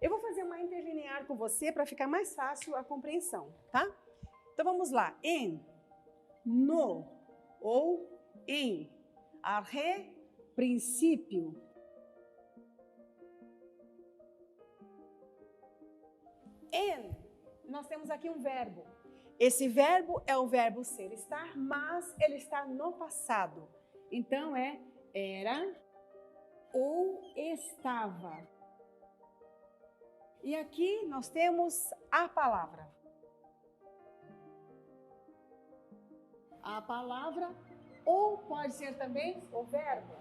Eu vou fazer uma interlinear com você para ficar mais fácil a compreensão, tá? Então vamos lá. En, no ou em. Arre, princípio. En, nós temos aqui um verbo. Esse verbo é o verbo ser, estar, mas ele está no passado. Então é era ou estava. E aqui nós temos a palavra. A palavra, ou pode ser também o verbo.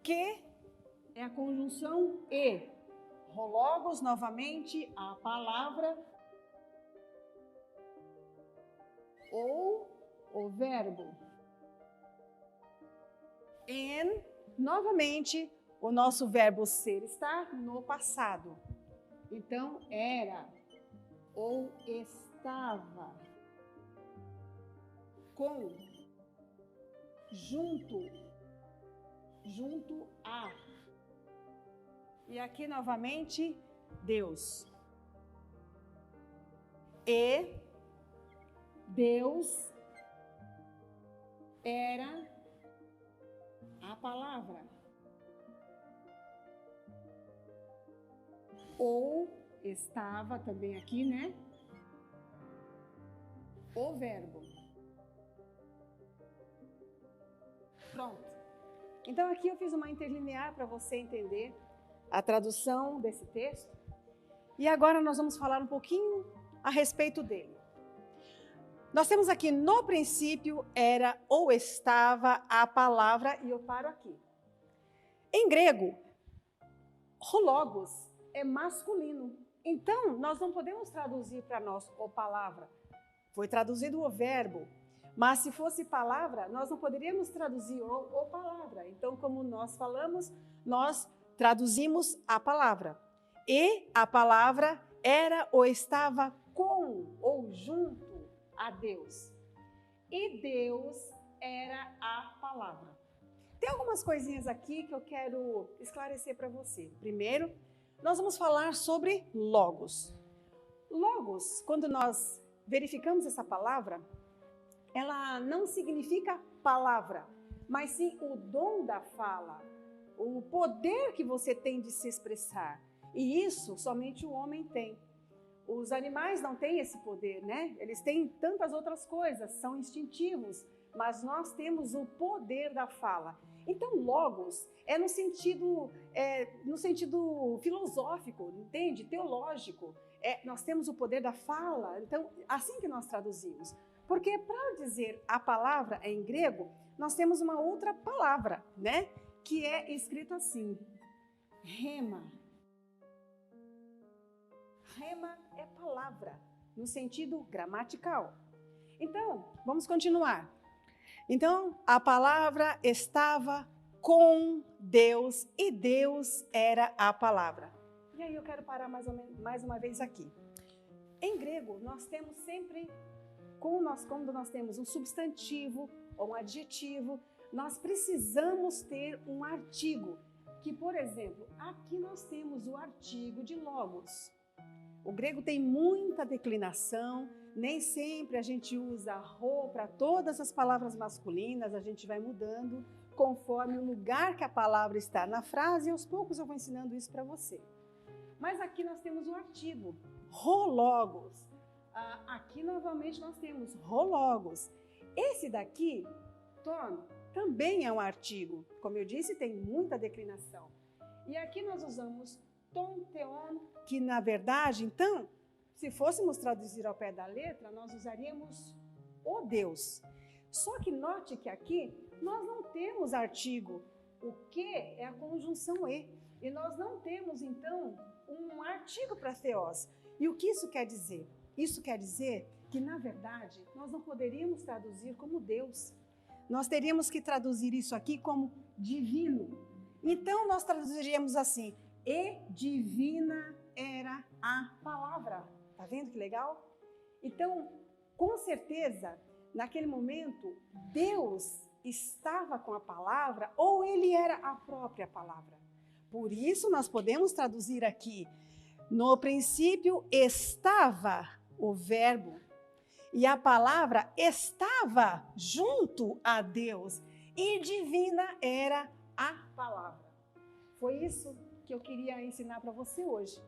Que é a conjunção e. Logos, novamente, a palavra ou o verbo. En, novamente, o nosso verbo ser está no passado. Então, era ou estava com, junto a. E aqui, novamente, Deus. E Deus era a palavra. Ou estava também aqui, né? O verbo. Pronto. Então aqui eu fiz uma interlinear para você entender a tradução desse texto. E agora nós vamos falar um pouquinho a respeito dele. Nós temos aqui, no princípio, era ou estava a palavra, e eu paro aqui. Em grego, o logos é masculino. Então, nós não podemos traduzir para nós o palavra. Foi traduzido o verbo. Mas se fosse palavra, nós não poderíamos traduzir o palavra. Então, como nós falamos, nós traduzimos a palavra. E a palavra era ou estava com ou junto a Deus. E Deus era a palavra. Tem algumas coisinhas aqui que eu quero esclarecer para você. Primeiro, nós vamos falar sobre logos. Logos, quando nós verificamos essa palavra, ela não significa palavra, mas sim o dom da fala, o poder que você tem de se expressar. E isso somente o homem tem. Os animais não têm esse poder, né? Eles têm tantas outras coisas, são instintivos, mas nós temos o poder da fala. Então, logos é no sentido filosófico, entende? Teológico. Nós temos o poder da fala, então, assim que nós traduzimos. Porque para dizer a palavra em grego, nós temos uma outra palavra, né? Que é escrito assim, rema. Rema é palavra, no sentido gramatical. Então, vamos continuar. Então, a palavra estava com Deus e Deus era a palavra. E aí eu quero parar mais uma vez aqui. Em grego, nós temos sempre, quando nós temos um substantivo ou um adjetivo, nós precisamos ter um artigo. Que, por exemplo, aqui nós temos o artigo de logos. O grego tem muita declinação, nem sempre a gente usa rho para todas as palavras masculinas, a gente vai mudando conforme o lugar que a palavra está na frase, e aos poucos eu vou ensinando isso para você. Mas aqui nós temos o artigo, rhologos. Aqui novamente nós temos rhologos. Esse daqui, ton, também é um artigo. Como eu disse, tem muita declinação. E aqui nós usamos ton, teon, que na verdade, então, se fôssemos traduzir ao pé da letra, nós usaríamos o Deus. Só que note que aqui nós não temos artigo. O que é a conjunção e. E nós não temos, então, um artigo para theos. E o que isso quer dizer? Isso quer dizer que, na verdade, nós não poderíamos traduzir como Deus. Nós teríamos que traduzir isso aqui como divino. Então, nós traduziríamos assim, e divina era a palavra. Tá vendo que legal? Então, com certeza, naquele momento, Deus estava com a palavra ou ele era a própria palavra. Por isso nós podemos traduzir aqui: no princípio estava o verbo e a palavra estava junto a Deus e divina era a palavra. Foi isso que eu queria ensinar para você hoje.